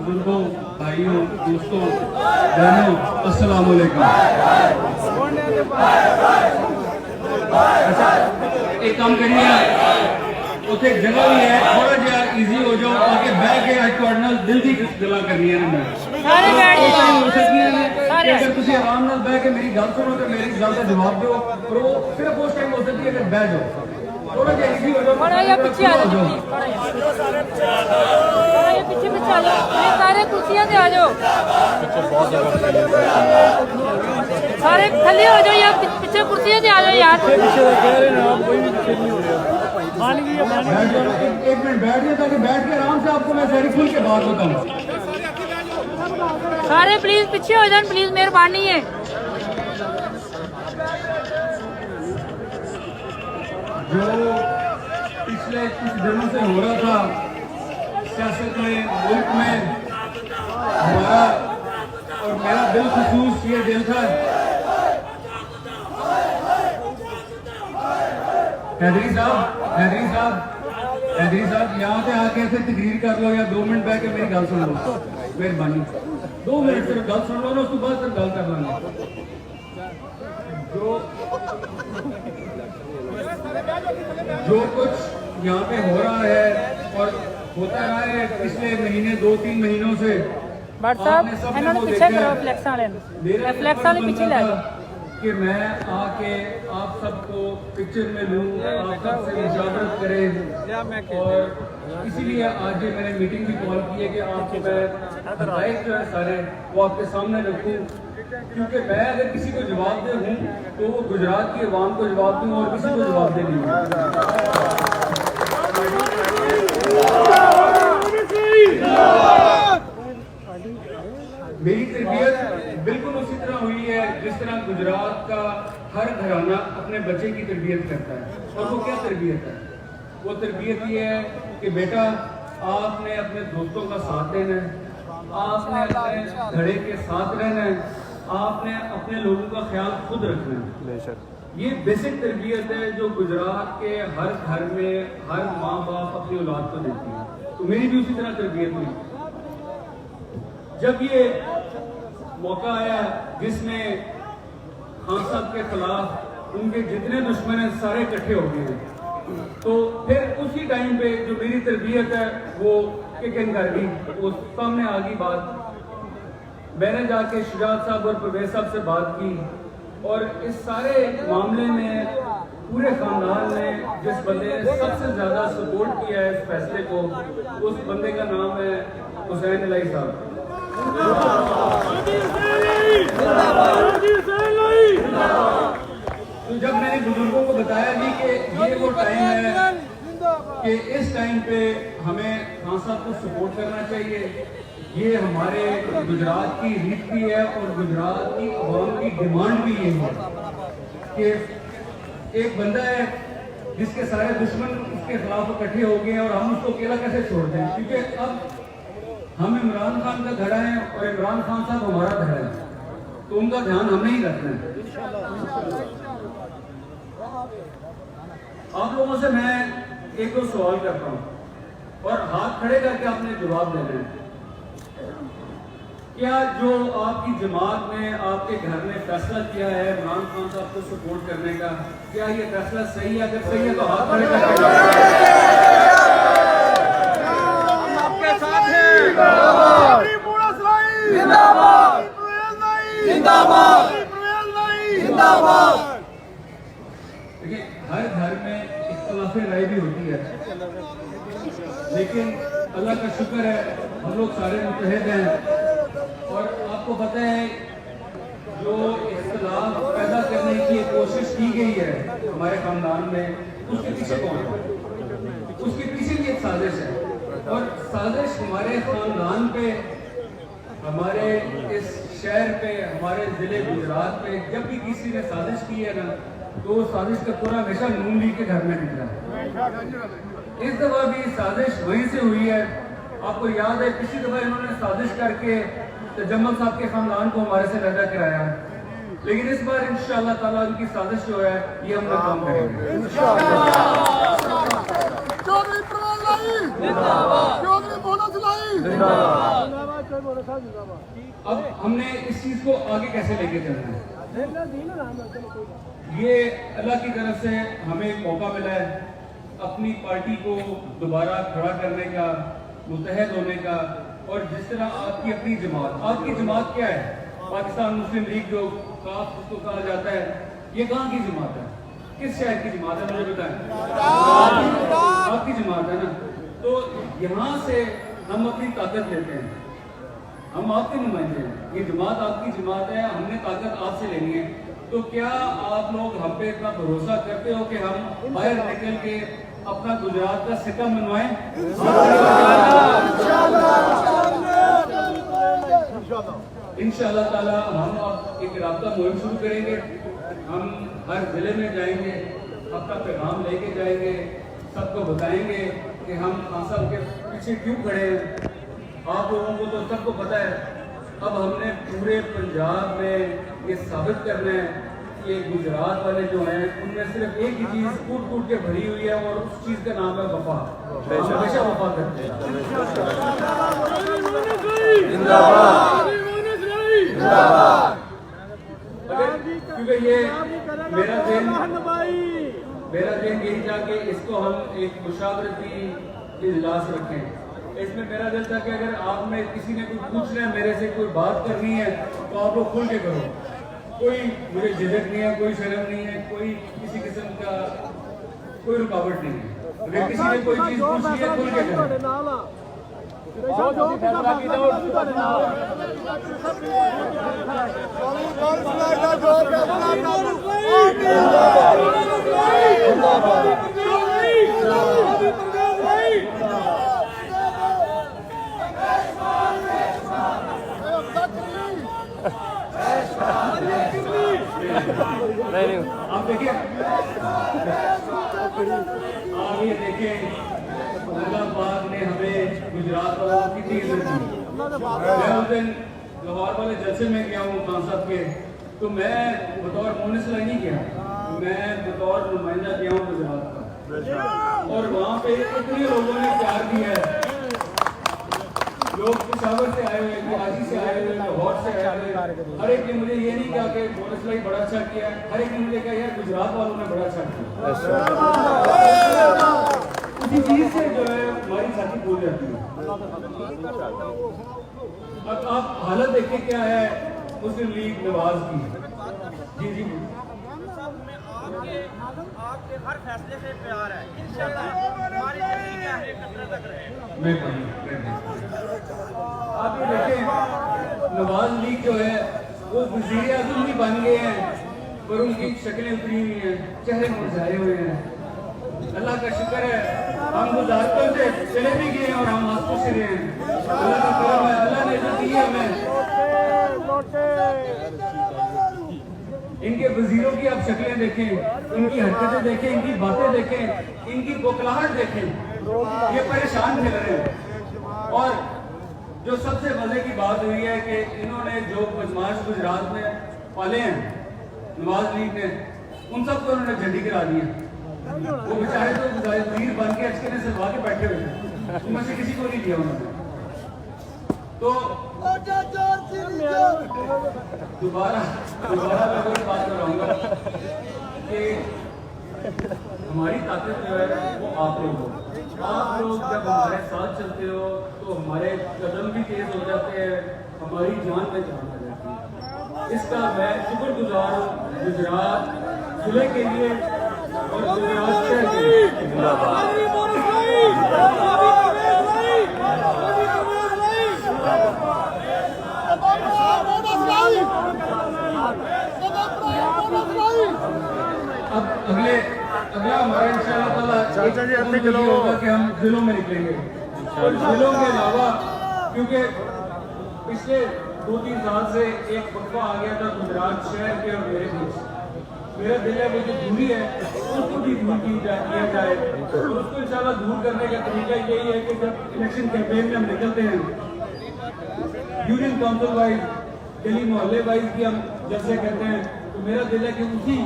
बुजुर्गों, भाइयों, दोस्तों, बहनों, अस्सलाम वालेकुम। अच्छा, एक काम करिए, उसे एक जगह भी है, थोड़ा जहा इजी हो जाओ ताकि बैठ के ਤੁਹਾਡੇ ਨਾਲ दिल की गल्लां करनियां ने। सारे बैठ हो सकदियां ने कि अगर तुसी आराम नाल बैठ के मेरी गल सुनो तो मेरी गल का जवाब दो, पर वो सिर्फ उस टाइम हो सकती है अगर बैठ जाओ, थोड़ा जहा इजी हो जाओ। थोड़ा या पीछे आ जाओ, थोड़ा या पीछे आ जाओ, ये सारे कुर्सियां पे आ जाओ, सारे खाली हो जाओ या पीछे कुर्सियां पे आ जाओ यार। एक मिनट बैठ जाए ताकि बैठ के आराम से आपको मैं सारी खुल के बात बताऊं। सारे प्लीज पीछे हो जाए, प्लीज मेहरबानी है। जो पिछले कुछ दिनों से हो रहा था सियासत में, मुल्क में, हमारा और मेरा बिलखुसूस ये दिल था, हैदरी साहब यहाँ से आके ऐसे तकरीर कर लो या 2 मिनट बैठ के मेरी गल सुन लो, मेहरबानी 2 मिनट सिर्फ गल सुन लो ना, उसके बाद फिर गल कर लेंगे। जो कुछ यहाँ पे हो रहा है और होता रहा है पिछले महीने 2-3 महीनों से, पीछे करो, फ्लैक्स वाले पीछे ले जाओ कि मैं आके आप सबको पिक्चर में लूँ, आप सबसे मुशावरत करें, और इसीलिए आज ये मैंने मीटिंग भी कॉल की है कि आपको मैं हदायत जो है सारे वो आपके सामने रखूँ, क्योंकि मैं अगर किसी को जवाब दे हूँ तो वो गुजरात की आवाम को जवाब दूँ और किसी को जवाब दे नहीं। मेरी तरबियत बिल्कुल उसी तरह हुई है जिस तरह गुजरात का हर घराना अपने बच्चे की तरबियत करता है। और वो क्या तरबियत है? वो तरबियत ये है कि बेटा आपने अपने दोस्तों का साथ देना है, आपने अपने घड़े के साथ रहना है, आपने अपने लोगों का ख्याल खुद रखना है। ये बेसिक तरबियत है जो गुजरात के हर घर में हर माँ बाप अपनी औलाद को देती है। तो मेरी भी उसी तरह तरबियत हुई। जब ये मौका आया जिसमें खान साहब के खिलाफ उनके जितने दुश्मन हैं सारे इकट्ठे हो गए हैं, तो फिर उसी टाइम पे जो मेरी तरबियत है वो किक इन कर गई, वो सामने आ गई बात। मैंने जाके शुजात साहब और परवेज साहब से बात की और इस सारे मामले में पूरे खानदान ने जिस बंदे ने सबसे ज्यादा सपोर्ट किया है इस फैसले को, उस बंदे का नाम है हुसैन इलाही साहब। तो जब मैंने बुजुर्गों को बताया जी कि ये वो टाइम है कि इस टाइम पे हमें खान साहब को सपोर्ट करना चाहिए, ये हमारे गुजरात की रीत भी है और गुजरात की अवाम की डिमांड भी ये है कि एक बंदा है जिसके सारे दुश्मन उसके खिलाफ इकट्ठे हो गए हैं और हम उसको अकेला कैसे छोड़ दें, क्योंकि अब हम इमरान खान का धड़ा है और इमरान खान साहब हमारा धड़ा है, तो उनका ध्यान हमने ही रखना है। आप लोगों से मैं एक दो सवाल करता हूं और हाथ खड़े करके आपने जवाब देना है। क्या जो आपकी जमात ने आपके घर में फैसला किया है इमरान खान साहब को सपोर्ट करने का, क्या ये फैसला सही है? अगर सही है तो हाथ खड़े करके आपके साथ हैं। देखिए, हर घर में इख्तिलाफ राय भी होती है, लेकिन अल्लाह का शुक्र है हम लोग सारे मुत्तहिद हैं। और आपको पता है जो इख्तिलाफ पैदा करने की कोशिश की गई है हमारे खानदान में, उसके पीछे कौन है? उसके पीछे भी एक साजिश है, और साजिश हमारे खानदान पे, हमारे इस शहर पे, हमारे जिले गुजरात पे जब भी किसी ने साजिश की है ना, तो साजिश का पूरा हमेशा नून लीग के घर में निकला है। इस दफा भी साजिश वहीं से हुई है। आपको याद है पिछली दफा इन्होंने साजिश करके तजम्मल साहब के खानदान को हमारे से अलग कराया, लेकिन इस बार इंशाअल्लाह ताला उनकी साजिश जो है ये हम नाकाम करेंगे। चौधरी अब हमने इस चीज को आगे कैसे लेके चलना है? ये अल्लाह की तरफ से हमें एक मौका मिला है अपनी पार्टी को दोबारा खड़ा करने का, मुत्तहद होने का। और जिस तरह आपकी अपनी जमात क्या है? पाकिस्तान मुस्लिम लीग जो काफ उसको कहा जाता है, ये कहाँ की जमात है? किस शहर की जमात है? मुझे बताएं। आपकी जमात है ना? तो यहाँ से हम अपनी ताकत लेते हैं, हम आपके नुमाइंदे हैं, ये जमात आपकी जमात है, हमने ताकत आपसे लेनी है। तो क्या आप लोग हम पे इतना भरोसा करते हो कि हम बाहर निकल के अपना गुजरात का सिक्का मनवाएं? इंशाअल्लाह ताला हम अब एक राब्ता मुहिम शुरू करेंगे। हम हर जिले में जाएंगे, अपना पैगाम लेके जाएंगे, सबको बताएंगे कि हम खान साहब के पीछे क्यों खड़े हैं। आप लोगों को तो सबको पता है। अब हमने पूरे पंजाब में ये साबित करना है कि गुजरात वाले जो हैं उनमें सिर्फ एक ही चीज़ कूट कूट के भरी हुई है और उस चीज़ का नाम है वफा। हमेशा वफा करते हैं। क्योंकि ये मेरा दिन यही था कि इसको हम एक मुशावरती इजलास रखें। इसमें मेरा दिल था कि अगर आप में किसी ने कुछ पूछना है, मेरे से कोई बात करनी है, तो आप लोग खुल के करो। कोई मुझे झिझक नहीं है, कोई शर्म नहीं है, कोई किसी किस्म का कोई रुकावट नहीं है। अगर किसी ने कोई चीज पूछनी है, खुल के करो। आप देखिए, आप ये देखिए, अल्लाह पाक ने हमें गुजरात वालों की कितनी इज्जत दी। मैं उस दिन लाहौर वाले जलसे में गया हूँ खान साहब के, तो मैं बतौर मुनिसिपल नहीं गया, मैं बतौर नुमाइंदा गया हूँ गुजरात का। और वहाँ पे इतने लोगों ने प्यार दिया है, लोग पिशावर से आए हुए, कराची से आए हुए, लाहौर से आए हुए। हर एक ने मुझे ये नहीं कहा कि मुनिसिपल बड़ा अच्छा किया, हर एक ने मुझे कहा यार गुजरात वालों ने बड़ा अच्छा किया। उसी चीज से जो है हमारी छाती फूल जाती है। अब आप हालत देखिए क्या है मुस्लिम लीग नवाज की। जी जी, आपके हर फैसले से प्यार है। इंशाअल्लाह हमारी जिंदगी के आखिरी कतरे तक रहे। आप ये देखें, नवाज लीग जो है वो वज़ीर आज़म भी बन गए हैं, पर उनकी शक्लें उतरी हुई हैं, चेहरे मुरझाए हुए हैं। अल्लाह का शुक्र है, हम गुजारतों से चले भी गए और हम हंस खुश रहे हैं। अल्लाह का करम है, अल्लाह ने इज्जत दी है हमें। इनके वजीरों की आप शक्लें देखें, इनकी हरकतें देखें, इनकी बातें देखें, इनकी बोखलाहट देखें, ये परेशान थे रहे हैं। और जो सबसे मजे की बात हुई है कि इन्होंने जो बदमाश गुजरात में पाले हैं नवाज लीग ने, उन सबको उन्होंने झंडी गिरा दी है। वो बेचारे तो वजीर बन के अचकने से लगा के बैठे हुए थे, उनमें से किसी को नहीं दिया उन्होंने। तो दोबारा मैं कोई बात कराऊंगा कि हमारी ताकत जो है वो आप लोग हो। आप लोग जब हमारे साथ चलते हो तो हमारे कदम भी तेज हो जाते हैं, हमारी जान में जान आ जाती है। इसका मैं शुक्रगुजार हूँ गुजरात जिले के लिए और गुजरात शहर के लिए। अब अगला हमारा इंशाअल्लाह ताला होगा कि हम जिलों में निकलेंगे और जिलों के अलावा, क्योंकि पिछले 2-3 साल से एक वक्फा आ गया था गुजरात शहर के और मेरे बीच। मेरा दिल है वो जो दूरी है उसको भी दूर किया जाए और उसको इंशाअल्लाह दूर करने का तरीका यही है कि जब इलेक्शन कैंपेन में हम निकलते हैं, यूनियन काउंसिल वाइज, गली मोहल्ले वाइज भी हम जैसे कहते हैं, तो मेरा दिल है कि उसी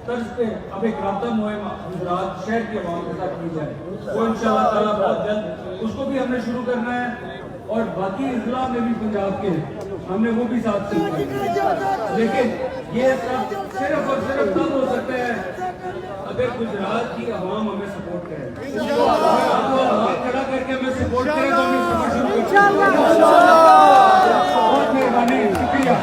तर्ज पे अब एक राब्ता मुहिम गुजरात शहर के अवाम के साथ की जाए। वो इंशाअल्लाह ताला बहुत जल्द उसको भी हमने शुरू करना है। और बाकी अजला में भी पंजाब के हमने वो भी साथ शुरू कर दिया। लेकिन ये सब सिर्फ और सिर्फ तब हो सकता है अगर गुजरात की आवाम हमें सपोर्ट करे, हाथ खड़ा करके हमें सपोर्ट करे तो हमें सफर शुरू कर। बहुत मेहरबानी, शुक्रिया।